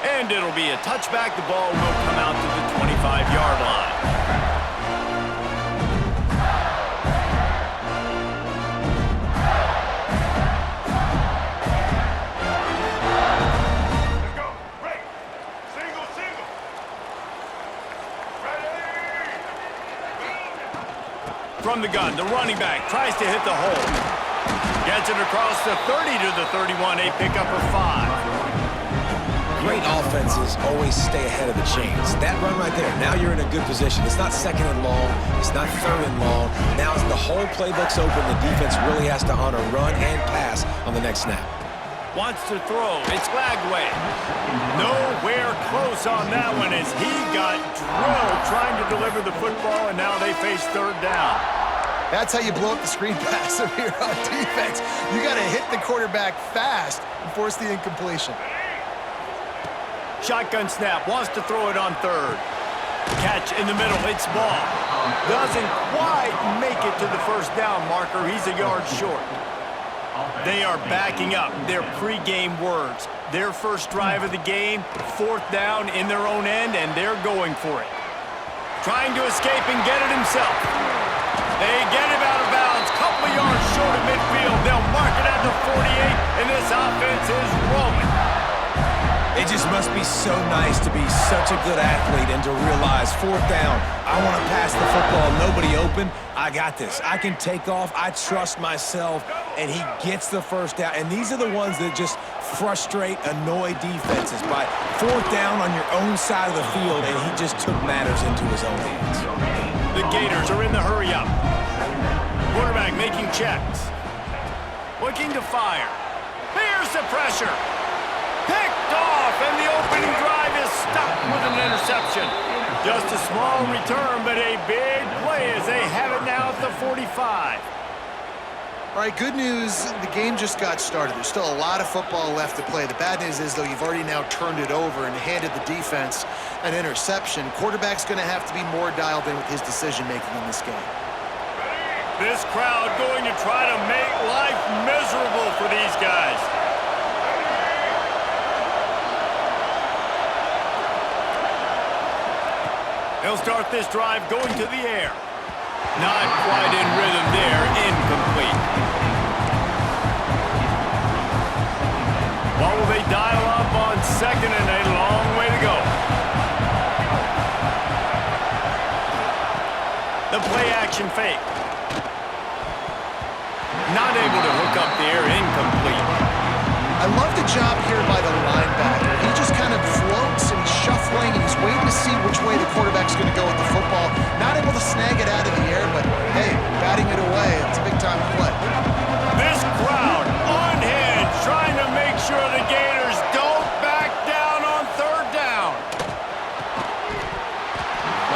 And it'll be a touchback. The ball will come out to the 25-yard line. Let's go. Break. Single, single. Ready. From the gun, the running back tries to hit the hole. Gets it across the 30 to the 31, a pickup of 5. Great offenses always stay ahead of the chains. That run right there, now you're in a good position. It's not second and long. It's not third and long. Now the whole playbook's open. The defense really has to honor run and pass on the next snap. Wants to throw. It's Lagway. Nowhere close on that one as he got drilled trying to deliver the football, and now they face third down. That's how you blow up the screen pass if you're on defense. You got to hit the quarterback fast and force the incompletion. Shotgun snap, wants to throw it on third. Catch in the middle, it's ball. Doesn't quite make it to the first down marker. He's a yard short. They are backing up their pregame words. Their first drive of the game, fourth down in their own end, and they're going for it. Trying to escape and get it himself. They get him out of bounds, couple of yards short of midfield. They'll mark it at the 48, and this offense is rolling. It just must be so nice to be such a good athlete and to realize fourth down, I want to pass the football, nobody open, I got this. I can take off, I trust myself, and he gets the first down. And these are the ones that just frustrate, annoy defenses by fourth down on your own side of the field, and he just took matters into his own hands. The Gators are in the hurry up. Quarterback making checks. Looking to fire. Here's the pressure. Picked off, and the opening drive is stopped with an interception. Just a small return, but a big play as they have it now at the 45. All right, good news, the game just got started. There's still a lot of football left to play. The bad news is, though, you've already now turned it over and handed the defense an interception. Quarterback's going to have to be more dialed in with his decision-making in this game. This crowd going to try to make life miserable for these guys. They'll start this drive going to the air. Not quite in rhythm there, incomplete. What will they dial up on second and a long way to go? The play action fake. Not able to hook up there, incomplete. I love the job here by the linebacker. He just kind of floats and he's shuffling and he's waiting to see which way the quarterback's going to go with the football. Not able to snag it out of the air, but hey, batting it away, it's a big-time play. This crowd unhinged, trying to make sure the Gators don't back down on third down.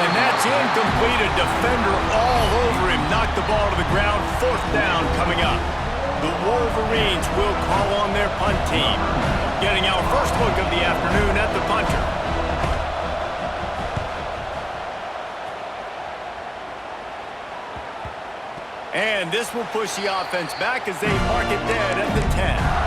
And that's incomplete. A defender all over him. Knocked the ball to the ground. Fourth down coming up. The Wolverines will call on their punt team. Getting our first look of the afternoon at the punter. And this will push the offense back as they mark it dead at the 10.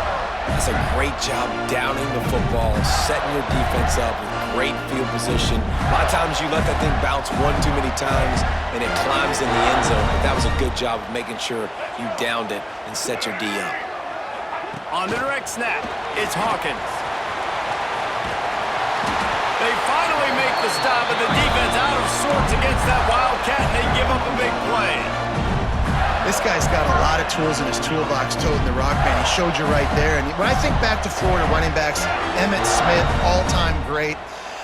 That's a great job downing the football, setting your defense up with great field position. A lot of times you let that thing bounce one too many times and it climbs in the end zone, but that was a good job of making sure you downed it and set your D up. On the direct snap, it's Hawkins. They finally make the stop, and the defense out of sorts against that Wildcat, and they give up a big play. This guy's got a lot of tools in his toolbox, toting the rock band. He showed you right there. And when I think back to Florida running backs, Emmitt Smith, all-time great.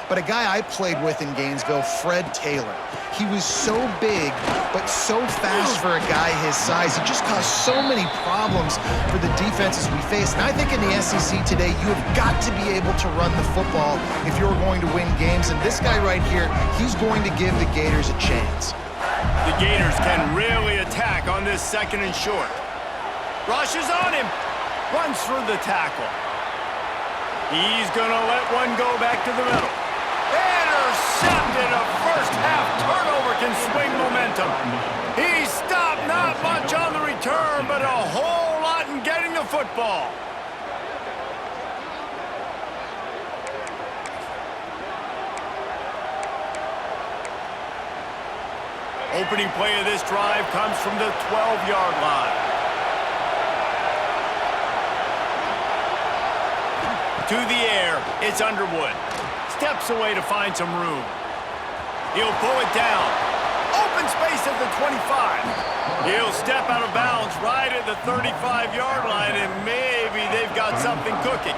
But a guy I played with in Gainesville, Fred Taylor. He was so big, but so fast for a guy his size. He just caused so many problems for the defenses we face. And I think in the SEC today, you have got to be able to run the football if you're going to win games. And this guy right here, he's going to give the Gators a chance. The Gators can really attack on this second and short. Rushes on him. Runs for the tackle. He's going to let one go back to the middle. Intercepted. A first half turnover can swing momentum. He stopped, not much on the return, but a whole lot in getting the football. Opening play of this drive comes from the 12-yard line. To the air, it's Underwood. Steps away to find some room. He'll pull it down. Open space at the 25. He'll step out of bounds right at the 35-yard line, and maybe they've got something cooking.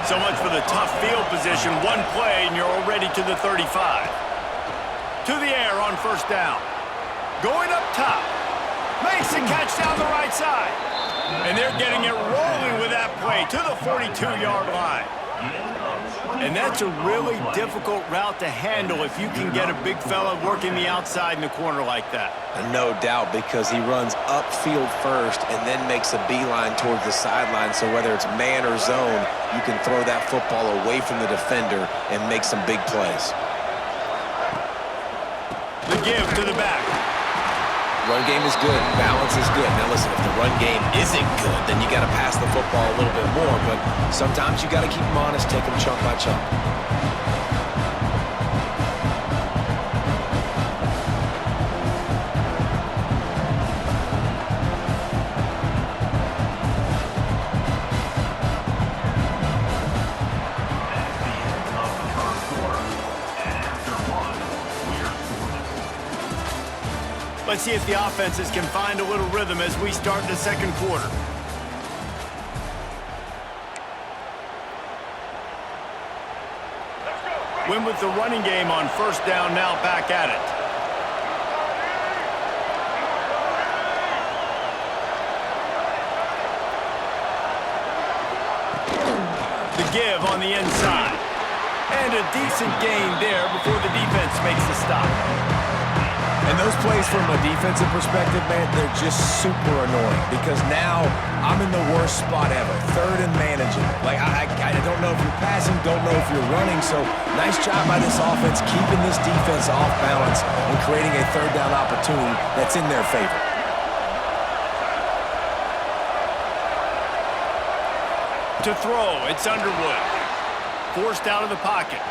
So much for the tough field position. One play, and you're already to the 35. To the air on first down. Going up top. Makes the catch down the right side. And they're getting it rolling with that play to the 42-yard line. And that's a really difficult route to handle if you can get a big fella working the outside in the corner like that. No doubt, because he runs upfield first and then makes a beeline towards the sideline. So whether it's man or zone, you can throw that football away from the defender and make some big plays. The give to the back. Run game is good. Balance is good. Now listen, if the run game isn't good, then you got to pass the football a little bit more. But sometimes you got to keep them honest, take them chunk by chunk. Let's see if the offenses can find a little rhythm as we start the second quarter. Win with the running game on first down, now back at it. The give on the inside. And a decent gain there before the defense makes the stop. And those plays from a defensive perspective, man, they're just super annoying because now I'm in the worst spot ever, third and manageable. Like, I don't know if you're passing, don't know if you're running, so nice job by this offense keeping this defense off balance and creating a third down opportunity that's in their favor. To throw, it's Underwood. Forced out of the pocket.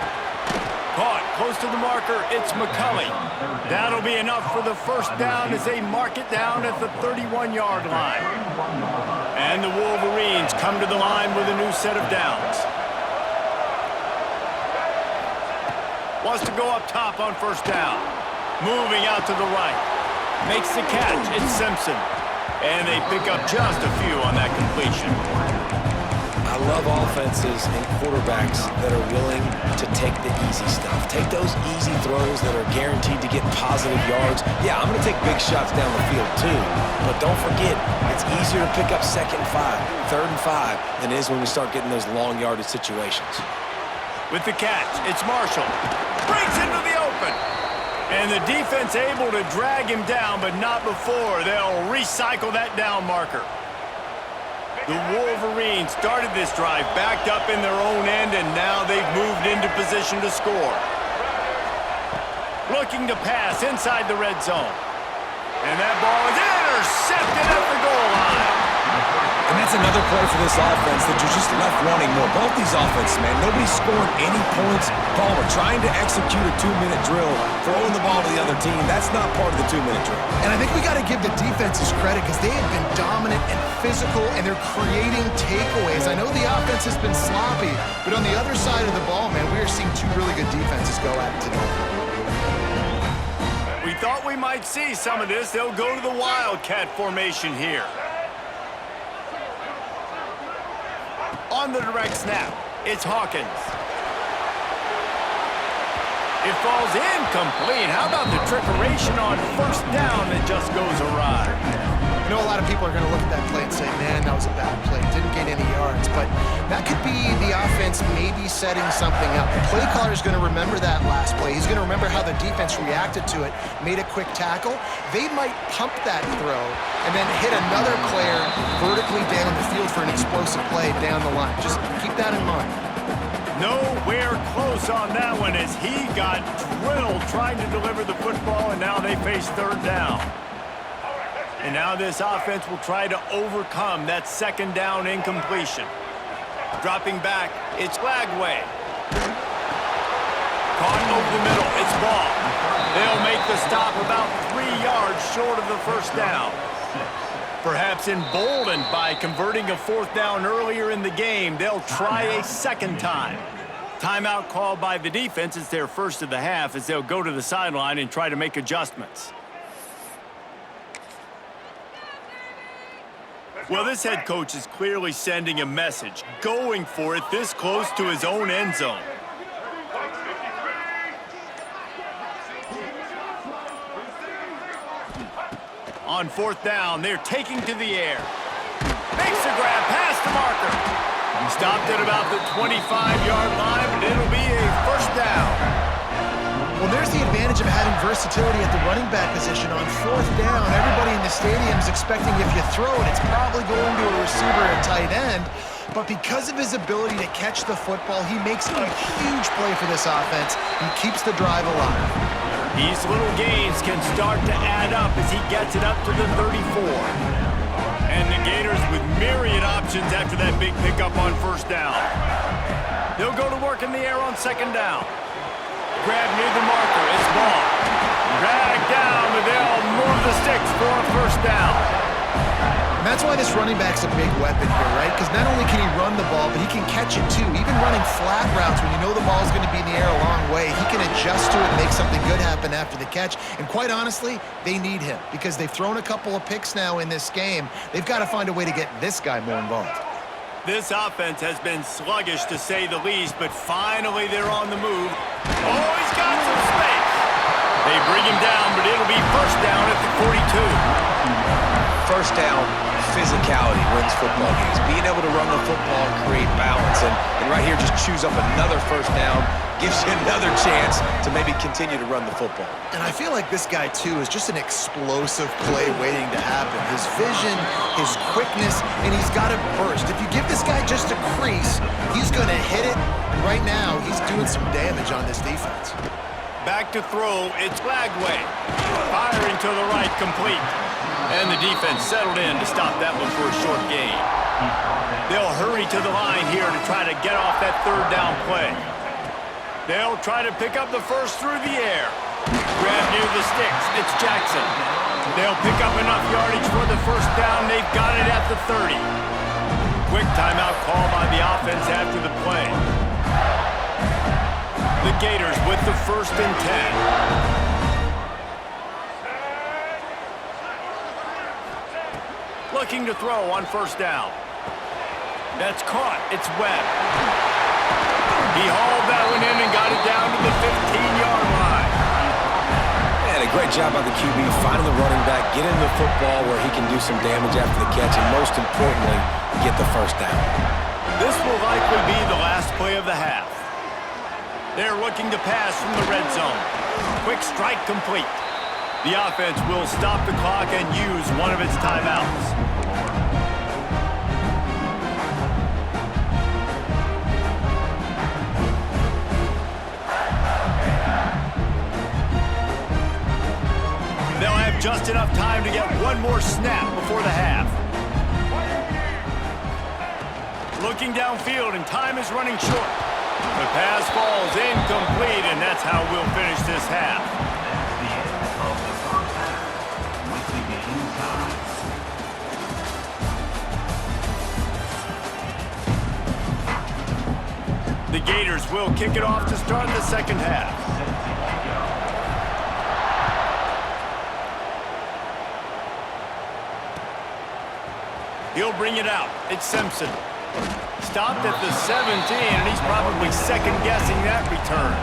Caught close to the marker, it's McCulley. That'll be enough for the first down as they mark it down at the 31-yard line. And the Wolverines come to the line with a new set of downs. Wants to go up top on first down. Moving out to the right. Makes the catch, it's Simpson. And they pick up just a few on that completion. I love offenses and quarterbacks that are willing to take the easy stuff. Take those easy throws that are guaranteed to get positive yards. Yeah, I'm going to take big shots down the field too, but don't forget, it's easier to pick up second and 5, third and 5 than it is when we start getting those long yardage situations. With the catch, it's Marshall. Breaks into the open. And the defense able to drag him down, but not before they'll recycle that down marker. The Wolverines started this drive backed up in their own end, and now they've moved into position to score. Looking to pass inside the red zone. And that ball is intercepted at the goal line. And that's another play for this offense that you're just left wanting more. Both these offenses, man, nobody's scoring any points. Palmer trying to execute a 2-minute drill, throwing the ball to the other team. That's not part of the 2-minute drill. And I think we got to give the defenses credit because they have been dominant and physical, and they're creating takeaways. I know the offense has been sloppy, but on the other side of the ball, man, we are seeing two really good defenses go at it today. We thought we might see some of this. They'll go to the Wildcat formation here. On the direct snap, it's Hawkins. It falls incomplete. How about the trickeration on first down that just goes awry? You know, a lot of people are going to look at that play and say, man, that was a bad play. Didn't gain any yards. But that could be the offense maybe setting something up. The play caller is going to remember that last play. He's going to remember how the defense reacted to it, made a quick tackle. They might pump that throw and then hit another player vertically down the field for an explosive play down the line. Just keep that in mind. Nowhere close on that one as he got drilled trying to deliver the football, and now they face third down. And now this offense will try to overcome that second down incompletion. Dropping back, it's Lagway. Caught over the middle. It's ball. They'll make the stop about 3 yards short of the first down. Perhaps emboldened by converting a fourth down earlier in the game, they'll try a second time. Timeout called by the defense. It's their first of the half as they'll go to the sideline and try to make adjustments. Well, this head coach is clearly sending a message, going for it this close to his own end zone. On fourth down, they're taking to the air. Makes the grab past the marker. Stopped at about the 25-yard line, but it'll be a first down. Well, there's the advantage of having versatility at the running back position. On fourth down, everybody in the stadium is expecting if you throw it, it's probably going to a receiver or tight end. But because of his ability to catch the football, he makes a huge play for this offense. He keeps the drive alive. These little gains can start to add up as he gets it up to the 34. And the Gators with myriad options after that big pickup on first down. They'll go to work in the air on second down. Grab near the marker. It's ball. Drag down, but they'll move the sticks for a first down. And that's why this running back's a big weapon here, right? Because not only can he run the ball, but he can catch it too. Even running flat routes when you know the ball's going to be in the air a long way, he can adjust to it and make something good happen after the catch. And quite honestly, they need him because they've thrown a couple of picks now in this game. They've got to find a way to get this guy more involved. This offense has been sluggish to say the least, but finally they're on the move. Oh, he's got some space. They bring him down, but it'll be first down at the 42. First down, physicality wins football games. Being able to run the football, create balance, and right here just choose up another first down, gives you another chance to maybe continue to run the football. And I feel like this guy, too, is just an explosive play waiting to happen. His vision, his quickness, and he's got to burst. If you give this guy just a crease, he's going to hit it. And right now, he's doing some damage on this defense. Back to throw, it's Lagway. Firing to the right, complete. And the defense settled in to stop that one for a short gain. They'll hurry to the line here to try to get off that third down play. They'll try to pick up the first through the air. Grab near the sticks. It's Jackson. They'll pick up enough yardage for the first down. They've got it at the 30. Quick timeout call by the offense after the play. The Gators with the first and 10. Looking to throw on first down. That's caught. It's Webb. He hauled that one in and got it down to the 15-yard line. And a great job by the QB finding the running back, getting the football where he can do some damage after the catch, and most importantly, get the first down. This will likely be the last play of the half. They're looking to pass from the red zone. Quick strike complete. The offense will stop the clock and use one of its timeouts. They'll have just enough time to get one more snap before the half. Looking downfield, and time is running short. The pass falls incomplete, and that's how we'll finish this half. The Gators will kick it off to start the second half. He'll bring it out. It's Simpson. Stopped at the 17, and he's probably second-guessing that return.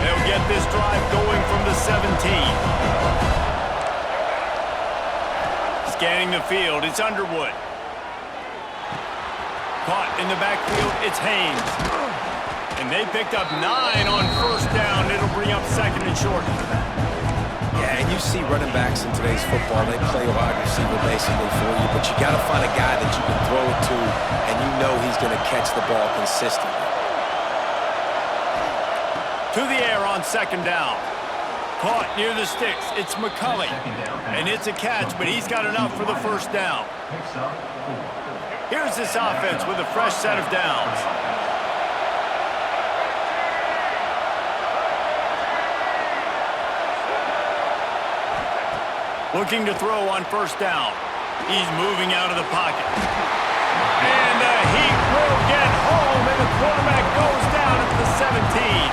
They'll get this drive going from the 17. Scanning the field, it's Underwood. Caught in the backfield, it's Haynes. And they picked up 9 on first down. It'll bring up second and short. Yeah, and you see running backs in today's football, they play wide receiver basically for you, but you got to find a guy that you can throw it to, and you know he's going to catch the ball consistently. To the air on second down. Caught near the sticks. It's McCulley. And it's a catch, but he's got enough for the first down. Here's this offense with a fresh set of downs. Looking to throw on first down. He's moving out of the pocket. And the Heat will get home, and the quarterback goes down at the 17.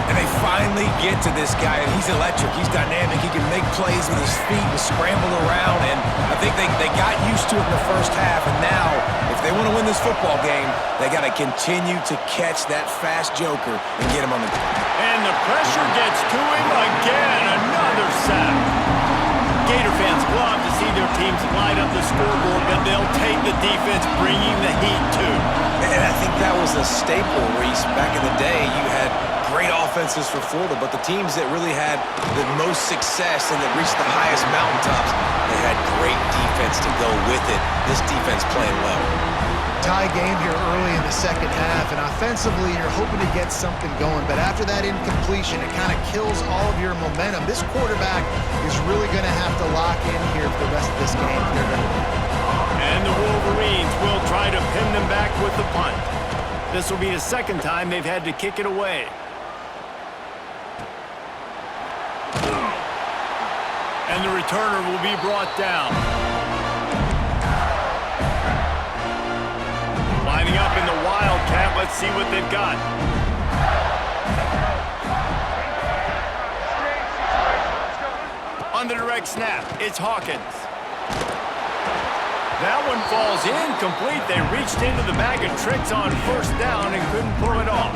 And they finally get to this guy, and he's electric. He's dynamic. He can make plays with his feet and scramble around, and I think they got used to it in the first half, and now, if they want to win this football game, they got to continue to catch that fast joker and get him on the... And the pressure gets to him again. Another sack. Gator fans love to see their teams light up the scoreboard, but they'll take the defense, bringing the heat too. And I think that was a staple, Reese. Back in the day, you had great offenses for Florida, but the teams that really had the most success and that reached the highest mountaintops, they had great defense to go with it. This defense playing well. Tie game here early in the second half, and offensively you're hoping to get something going, but after that incompletion, it kind of kills all of your momentum. This quarterback is really going to have to lock in here for the rest of this game if they're going to win. And the Wolverines will try to pin them back with the punt. This will be the second time they've had to kick it away. And the returner will be brought down. Lining up in the Wildcat. Let's see what they've got. On the direct snap, it's Hawkins. That one falls incomplete. They reached into the bag of tricks on first down and couldn't pull it off.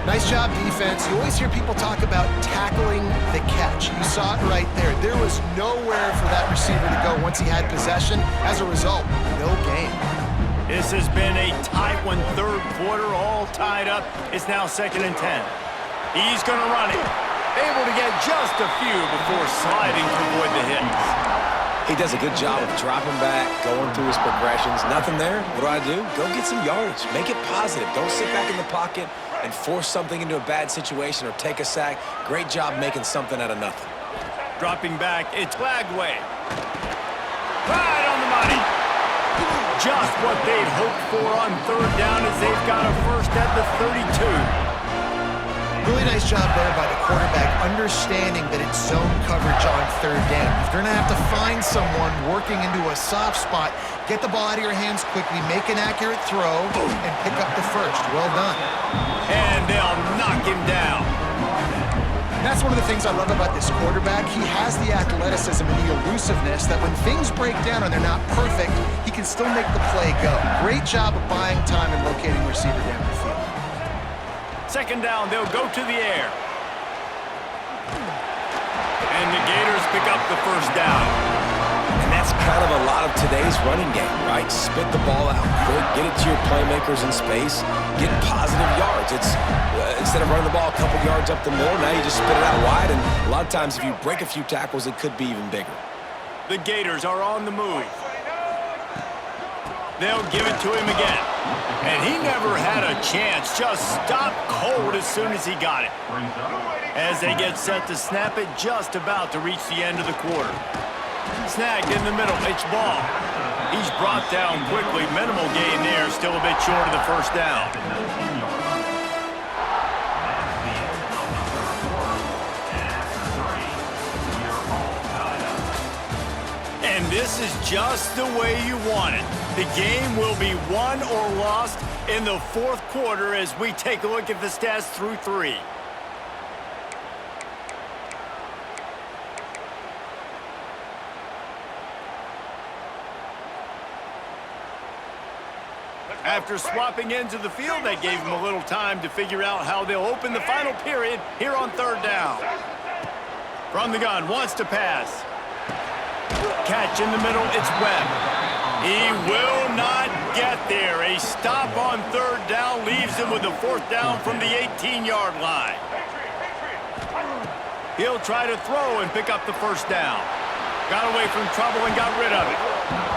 Nice job, defense. You always hear people talk about tackling the catch. You saw it right there. There was nowhere for that receiver to go once he had possession. As a result, no gain. This has been a tight one, third quarter, all tied up. It's now 2nd and 10. He's going to run it. Able to get just a few before sliding to avoid the hits. He does a good job of dropping back, going through his progressions. Nothing there. What do? Go get some yardage. Make it positive. Don't sit back in the pocket and force something into a bad situation or take a sack. Great job making something out of nothing. Dropping back, it's Lagway. Right on the money. Just what they'd hoped for on third down as they've got a first at the 32. Really nice job there by the quarterback, understanding that it's zone coverage on third down. If they're going to have to find someone working into a soft spot, get the ball out of your hands quickly, make an accurate throw, and pick up the first. Well done. And they'll knock him down. And that's one of the things I love about this quarterback. He has the athleticism and the elusiveness that when things break down and they're not perfect, he can still make the play go. Great job of buying time and locating receiver down the field. 2nd down, they'll go to the air. And the Gators pick up the first down. And that's kind of a lot of today's running game, right? Spit the ball out quick, get it to your playmakers in space, get positive yards. It's instead of running the ball a couple yards up the middle, now you just spit it out wide, and a lot of times if you break a few tackles, it could be even bigger. The Gators are on the move. They'll give it to him again. And he never had a chance. Just stopped cold as soon as he got it. As they get set to snap it, just about to reach the end of the quarter. Snagged in the middle, it's Ball. He's brought down quickly. Minimal gain there, still a bit short of the first down. And this is just the way you want it. The game will be won or lost in the 4th quarter as we take a look at the stats through 3. After swapping into the field, that gave them a little time to figure out how they'll open the final period here on 3rd down. From the gun, wants to pass. Catch in the middle, it's Webb. He will not get there. A stop on 3rd down leaves him with a 4th down from the 18-yard line. He'll try to throw and pick up the first down. Got away from trouble and got rid of it.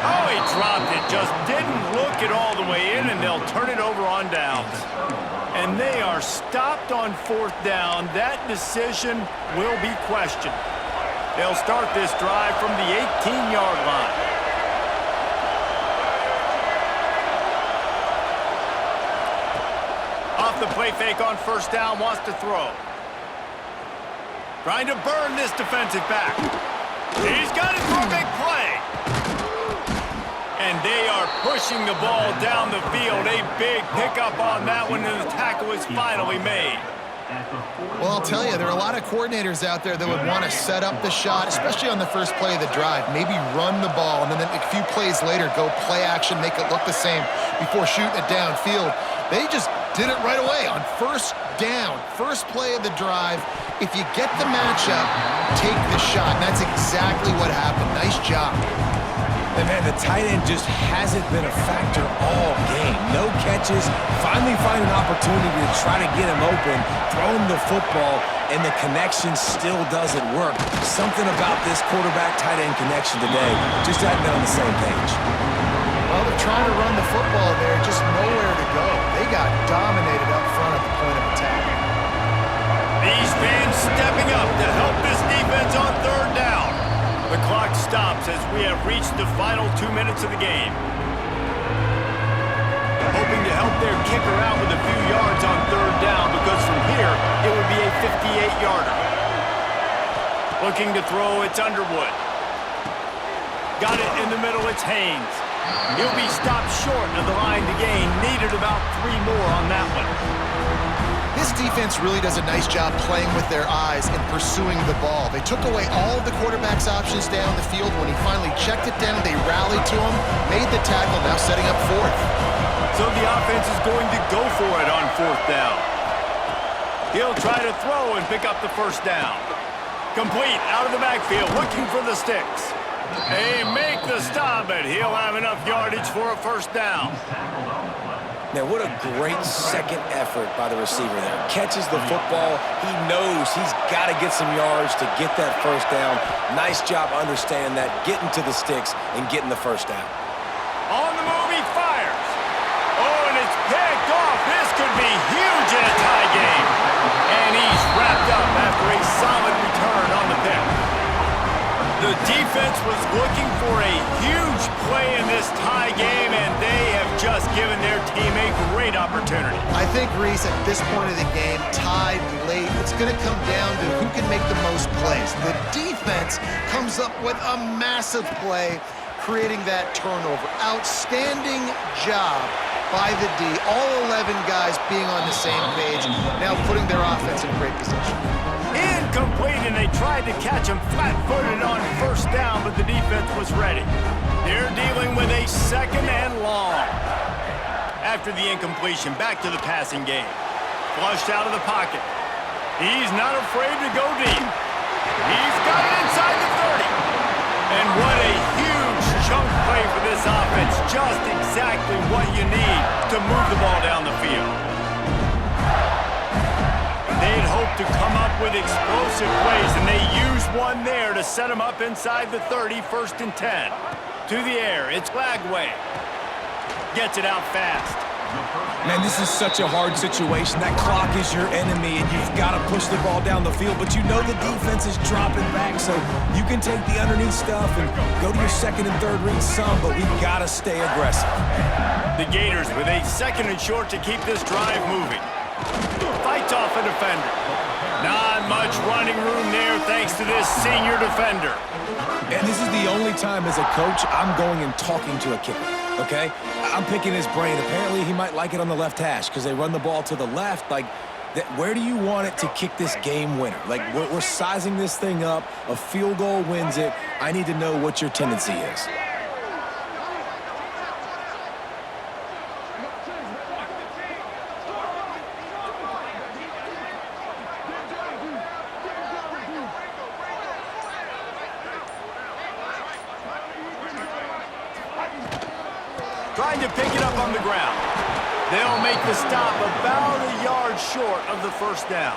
Oh, he dropped it. Just didn't look it all the way in, and they'll turn it over on downs. And they are stopped on fourth down. That decision will be questioned. They'll start this drive from the 18-yard line. Off the play fake on first down, wants to throw. Trying to burn this defensive back. He's got it for a big play. And they are pushing the ball down the field. A big pickup on that one, and the tackle is finally made. Well, I'll tell you, there are a lot of coordinators out there that would want to set up the shot, especially on the first play of the drive, maybe run the ball, and then a few plays later go play action, make it look the same before shooting it downfield. They just did it right away on first down, first play of the drive. If you get the matchup, take the shot, and that's exactly what happened. Nice job. And man, the tight end just hasn't been a factor all game. No catches, finally find an opportunity to try to get him open, throw him the football, and the connection still doesn't work. Something about this quarterback-tight end connection today just hasn't been on the same page. Well, they're trying to run the football there, just nowhere to go. They got dominated up front at the point of attack. These fans stepping up to help this defense on third down. The clock stops as we have reached the final 2 minutes of the game. Hoping to help their kicker out with a few yards on third down, because from here, it would be a 58-yarder. Looking to throw, it's Underwood. Got it in the middle, it's Haynes. He'll be stopped short of the line to gain. Needed about 3 more on that one. This defense really does a nice job playing with their eyes and pursuing the ball. They took away all of the quarterback's options down the field. When he finally checked it down, they rallied to him, made the tackle, now setting up fourth. So the offense is going to go for it on fourth down. He'll try to throw and pick up the first down. Complete out of the backfield, looking for the sticks. They make the stop, and he'll have enough yardage for a first down. Now, what a great second effort by the receiver there. Catches the football. He knows he's got to get some yards to get that first down. Nice job understanding that, getting to the sticks and getting the first down. On the move, he fires. Oh, and it's picked off. This could be huge in a tie game. And he's wrapped up after a solid return on the pick. The defense was looking for a huge play in this tie game, and they have just given their team a great opportunity. I think, Reese, at this point of the game, tied late, it's going to come down to who can make the most plays. The defense comes up with a massive play, creating that turnover. Outstanding job by the D. All 11 guys being on the same page, now putting their offense in great position. Incomplete, and they tried to catch him flat-footed on first down, but the defense was ready. They're dealing with a second and long. After the incompletion, back to the passing game. Flushed out of the pocket. He's not afraid to go deep. He's got it inside the 30. And what a huge chunk play for this offense. Just exactly what you need to move the ball down the field. They'd hoped to come up with explosive plays, and they used one there to set them up inside the 30, first and 10. To the air, it's Lagway. Gets it out fast. Man, this is such a hard situation. That clock is your enemy, and you've got to push the ball down the field, but you know the defense is dropping back, so you can take the underneath stuff and go to your second and third read some, but we've got to stay aggressive. The Gators with a second and short to keep this drive moving. Fights off a defender. Not much running room there thanks to this senior defender. And this is the only time as a coach I'm going and talking to a kicker, okay? I'm picking his brain. Apparently he might like it on the left hash because they run the ball to the left. Like, where do you want it to kick this game winner? Like, we're sizing this thing up. A field goal wins it. I need to know what your tendency is. Trying to pick it up on the ground. They'll make the stop about a yard short of the first down.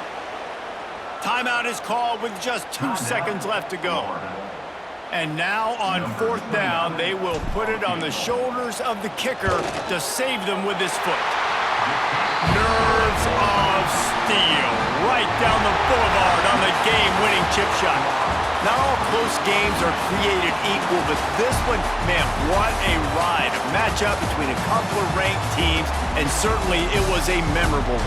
Timeout is called with just 2 seconds left to go. And now on fourth down, they will put it on the shoulders of the kicker to save them with his foot. Nerves of steel. Right down the boulevard on the game-winning chip shot. Not all close games are created equal, but this one, man, what a ride. A matchup between a couple of ranked teams, and certainly it was a memorable one.